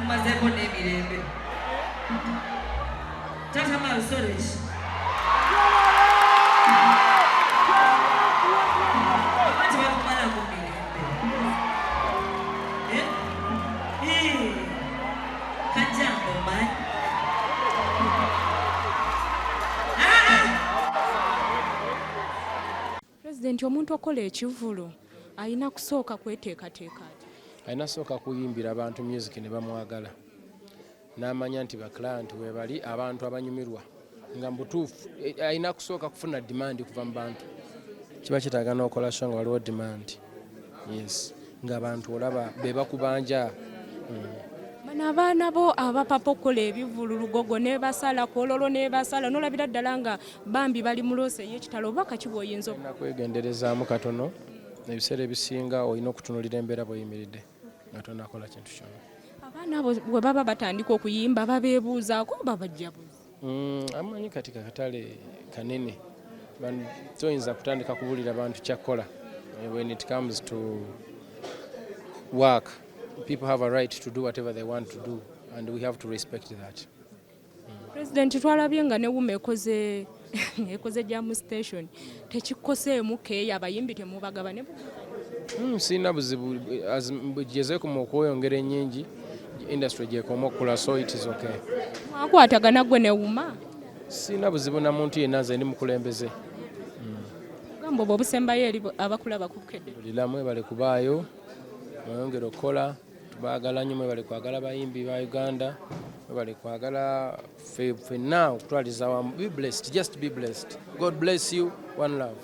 Mazeko n'emirembe tata malusoreshi abantu bakumala ku mirembe kajambo mani President omuntu okola ekivulu alina kusooka kweteekateeka alina sooka kuyimbira abantu music ne bamwagala n'amanya nti baklant webali abantu abanyumirwa nga mbutuufu alina kusooka kufuna demand kuva mu bantu kiba kitaaga n'okola sho nga waliwo demand yes ng'abantu olaba be bakubanja bano abaana bo abapapa okukola ebivululugogo ne basala kololo ne basala n'olabira ddala nga bambi bali mu loose y'ekitalo oba kakiba oyinza nakwegenderezaamu katono ebiseera ebisinga olina okutunulira embeera bw'oyimiridde nga tonakola kintu kyonna abaana abo bwe baba batandika okuyimba babeebuuzaako oba bajjabuza amanyi kati kakatale kanene toyinza kutandika kubuulira bantu kyakola when it comes to work people have a right to do whatever they want to do and we have to respect that. President twalabye nga ne wuma ekoze jamu station tekikoseemu keeya abayimbi temubagaba ne sina buzibu gezeeko mu okweyongera ennyingi industry gyekoma okukula so it is okay. Mwakwatagana gwe ne wuma sina buzibu na muntu yenna nze ndi mukulembeze gamba oba obusembayo eri abakulaba ku Bukedde buli lamwe bali kubaayo mweyongera okukola tubaagala nnyo mwebali kwagala bayimbi ba Uganda mwebali kwagala ffenna okutwaliza wamu. Be blessed, just be blessed. God bless you. One love.